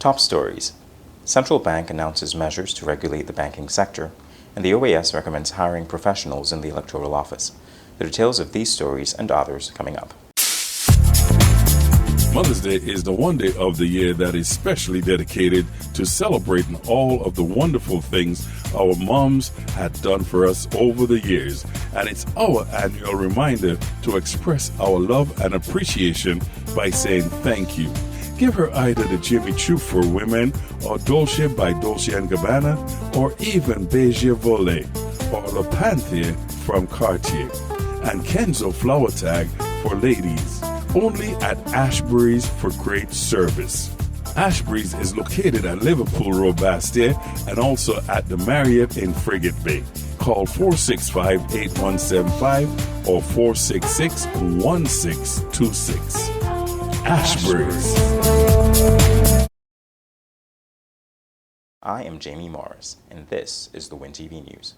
Top stories. Central Bank announces measures to regulate the banking sector, and the OAS recommends hiring professionals in the electoral office. The details of these stories and others coming up. Mother's Day is the one day of the year that is specially dedicated to celebrating all of the wonderful things our moms had done for us over the years. And it's our annual reminder to express our love and appreciation by saying thank you. Give her either the Jimmy Choo for women, or Dolce by Dolce & Gabbana, or even Beige Volet, or Le Panther from Cartier, and Kenzo Flower Tag for ladies. Only at Ashbury's for great service. Ashbury's is located at Liverpool Road, Bastille, and also at the Marriott in Frigate Bay. Call 465-8175 or 466-1626. Ashbury's. I am Jamie Morris, and this is the Winn Tv News.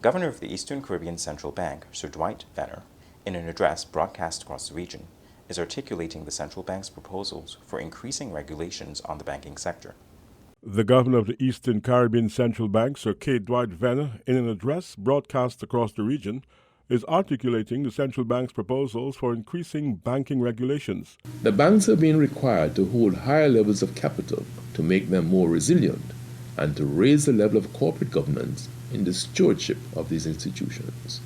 Governor of the Eastern Caribbean Central Bank, Sir Dwight Venner, in an address broadcast across the region, is articulating the central bank's proposals for increasing regulations on the banking sector. The governor of the Eastern Caribbean Central Bank, Sir Dwight Venner, in an address broadcast across the region, is articulating the central bank's proposals for increasing banking regulations. The banks are being required to hold higher levels of capital to make them more resilient and to raise the level of corporate governance in the stewardship of these institutions.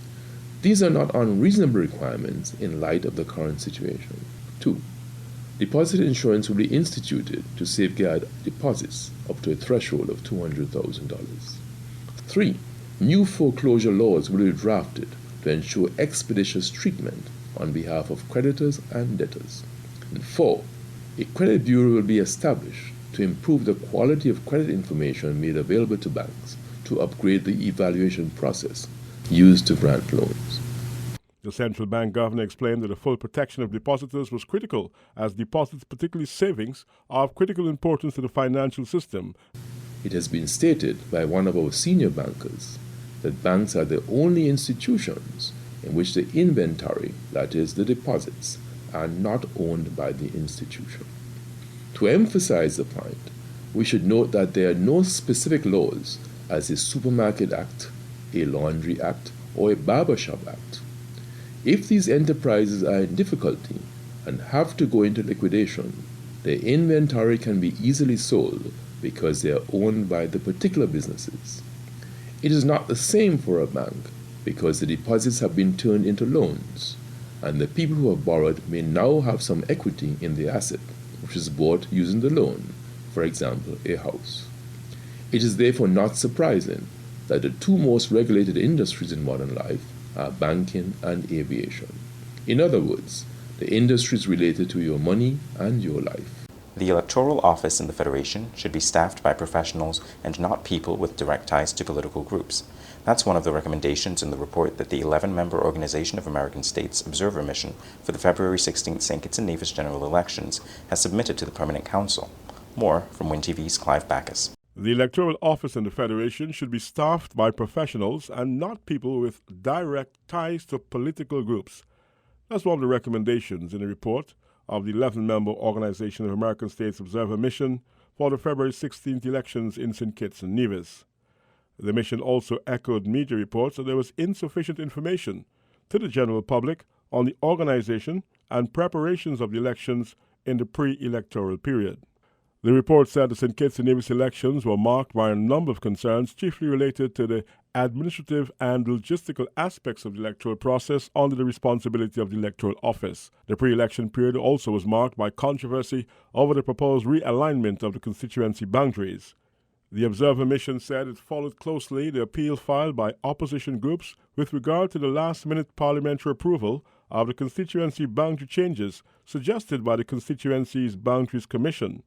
These are not unreasonable requirements in light of the current situation. 2. Deposit insurance will be instituted to safeguard deposits up to a threshold of $200,000. 3. New foreclosure laws will be drafted to ensure expeditious treatment on behalf of creditors and debtors. And 4. A credit bureau will be established to improve the quality of credit information made available to banks to upgrade the evaluation process used to grant loans. The central bank governor explained that the full protection of depositors was critical, as deposits, particularly savings, are of critical importance to the financial system. It has been stated by one of our senior bankers that banks are the only institutions in which the inventory, that is, the deposits, are not owned by the institution. To emphasize the point, we should note that there are no specific laws as a Supermarket Act, a Laundry Act, or a Barbershop Act. If these enterprises are in difficulty and have to go into liquidation, their inventory can be easily sold because they are owned by the particular businesses. It is not the same for a bank because the deposits have been turned into loans, and the people who have borrowed may now have some equity in the asset, which is bought using the loan, for example, a house. It is therefore not surprising that the two most regulated industries in modern life are banking and aviation. In other words, the industries related to your money and your life. The electoral office in the Federation should be staffed by professionals and not people with direct ties to political groups. That's one of the recommendations in the report that the 11-member Organization of American States Observer Mission for the February 16th St. Kitts and Nevis general elections has submitted to the Permanent Council. More from Winn TV's Clive Backus. The electoral office in the Federation should be staffed by professionals and not people with direct ties to political groups. That's one of the recommendations in the report of the 11-member Organization of American States Observer Mission for the February 16th elections in St. Kitts and Nevis. The mission also echoed media reports that there was insufficient information to the general public on the organization and preparations of the elections in the pre-electoral period. The report said the St. Kitts and Nevis elections were marked by a number of concerns chiefly related to the administrative and logistical aspects of the electoral process under the responsibility of the electoral office. The pre-election period also was marked by controversy over the proposed realignment of the constituency boundaries. The Observer Mission said it followed closely the appeal filed by opposition groups with regard to the last-minute parliamentary approval of the constituency boundary changes suggested by the Constituencies Boundaries Commission.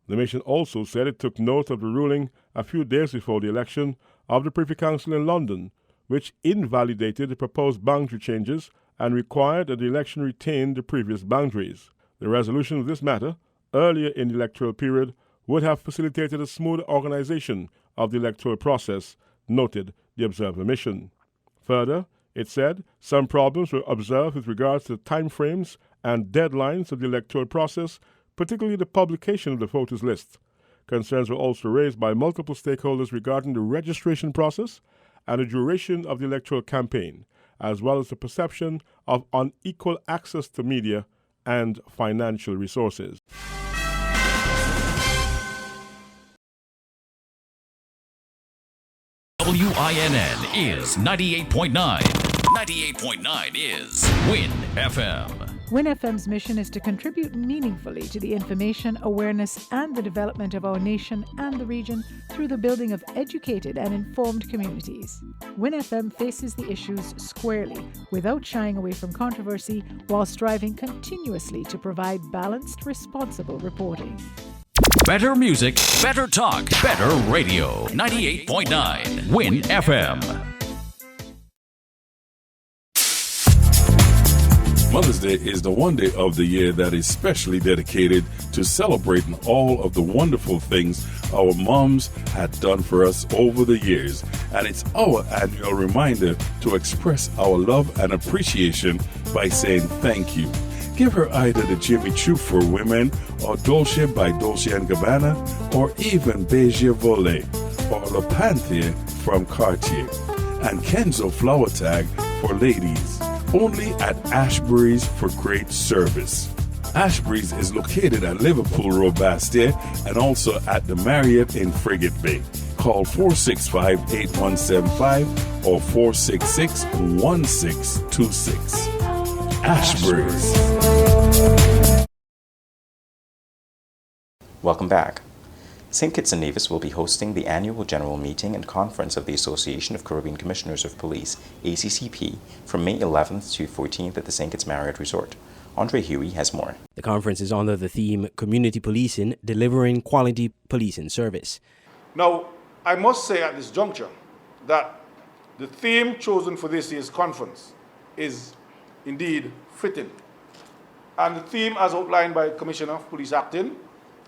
The mission also said it took note of the ruling a few days before the election of the Privy Council in London, which invalidated the proposed boundary changes and required that the election retain the previous boundaries. The resolution of this matter, earlier in the electoral period, would have facilitated a smooth organization of the electoral process, noted the Observer Mission. Further, it said some problems were observed with regards to the timeframes and deadlines of the electoral process, particularly the publication of the voters' list. Concerns were also raised by multiple stakeholders regarding the registration process and the duration of the electoral campaign, as well as the perception of unequal access to media and financial resources. WINN is 98.9. 98.9 is Winn FM. Winn FM's mission is to contribute meaningfully to the information, awareness, and the development of our nation and the region through the building of educated and informed communities. Winn FM faces the issues squarely, without shying away from controversy, while striving continuously to provide balanced, responsible reporting. Better music, better talk, better radio. 98.9 Winn FM. Mother's Day is the one day of the year that is specially dedicated to celebrating all of the wonderful things our moms had done for us over the years. And it's our annual reminder to express our love and appreciation by saying thank you. Give her either the Jimmy Choo for women, or Dolce by Dolce & Gabbana, or even Beige Volet, or Le Panther from Cartier, and Kenzo Flower Tag for ladies. Only at Ashbury's for great service. Ashbury's is located at Liverpool Road, Bastia, and also at the Marriott in Frigate Bay. Call 465-8175 or 466-1626. Ashbury's. Welcome back. St. Kitts and Nevis will be hosting the annual general meeting and conference of the Association of Caribbean Commissioners of Police, ACCP, from May 11th to 14th at the St. Kitts Marriott Resort. Andre Huey has more. The conference is under the theme Community Policing, Delivering Quality Policing Service. Now, I must say at this juncture that the theme chosen for this year's conference is indeed fitting. And the theme, as outlined by Commissioner of Police Acting,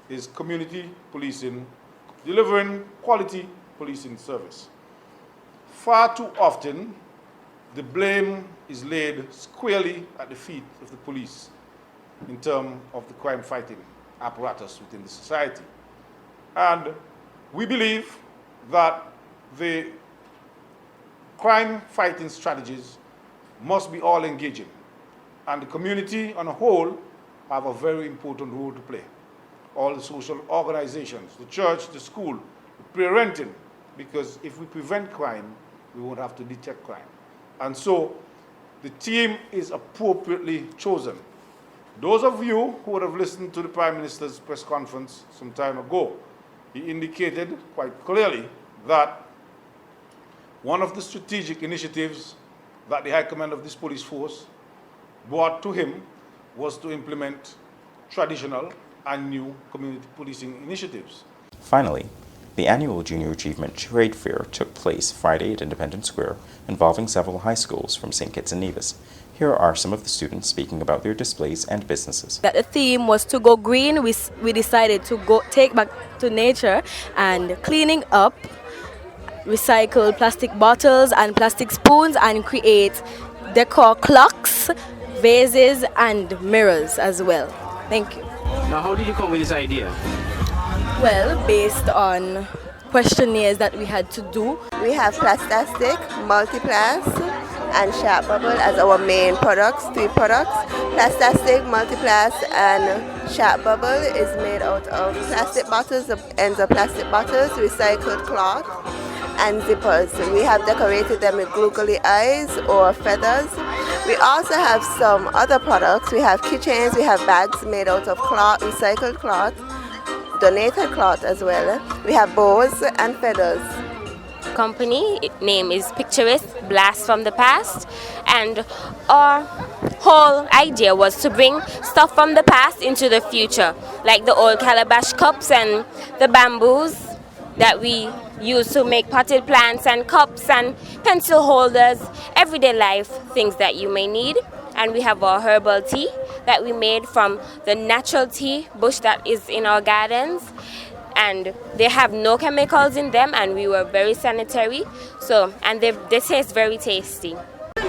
is community policing, delivering quality policing service. Far too often, the blame is laid squarely at the feet of the police in terms of the crime-fighting apparatus within the society. And we believe that the crime-fighting strategies must be all-engaging, and the community on a whole have a very important role to play. All the social organizations, the church, the school, the parenting, because if we prevent crime, we won't have to detect crime. And so the team is appropriately chosen. Those of you who would have listened to the Prime Minister's press conference some time ago, he indicated quite clearly that one of the strategic initiatives that the High Command of this police force brought to him was to implement traditional and new community policing initiatives. Finally, the annual Junior Achievement Trade Fair took place Friday at Independence Square, involving several high schools from St. Kitts and Nevis. Here are some of the students speaking about their displays and businesses. That the theme was to go green. We decided to go take back to nature and cleaning up, recycle plastic bottles and plastic spoons and create decor clocks, vases and mirrors as well. Thank you. Now, how did you come with this idea? Well, based on questionnaires that we had to do. We have Plastastic, Multiplast, and Sharp Bubble as our main products, 3 products. Plastastic, Multiplast, and Sharp Bubble is made out of plastic bottles, the ends of plastic bottles, recycled cloth, and zippers. We have decorated them with googly eyes or feathers. We also have some other products. We have keychains, we have bags made out of cloth, recycled cloth, donated cloth as well. We have bows and feathers. Company name is Picturesque Blast from the Past, and our whole idea was to bring stuff from the past into the future, like the old calabash cups and the bamboos that we use to make potted plants and cups and pencil holders, everyday life things that you may need. And we have our herbal tea that we made from the natural tea bush that is in our gardens, and they have no chemicals in them, and we were very sanitary, so and they taste very tasty.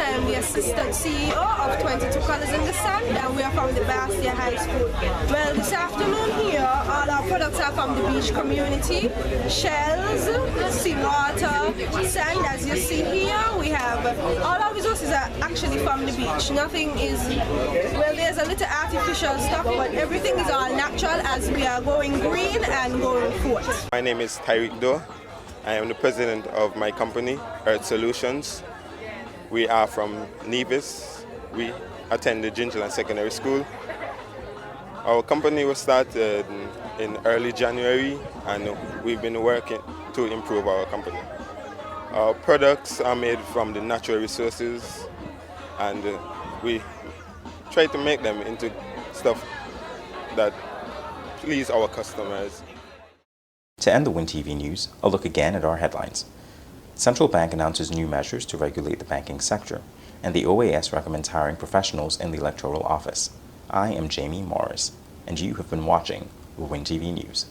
I am the Assistant CEO of 22 Colors in the Sand, and we are from the Bastia High School. Well, this afternoon here, all our products are from the beach community. Shells, seawater, sand, as you see here. We have, all our resources are actually from the beach. Nothing is, well, there's a little artificial stuff, but everything is all natural as we are going green and going forth. My name is Tyreek Doe. I am the president of my company, Earth Solutions. We are from Nevis. We attend the Gingerland Secondary School. Our company was started in early January, and we've been working to improve our company. Our products are made from the natural resources, and we try to make them into stuff that please our customers. To end the Winn TV news, a look again at our headlines. Central Bank announces new measures to regulate the banking sector, and the OAS recommends hiring professionals in the electoral office. I am Jamie Morris, and you have been watching Winn TV News.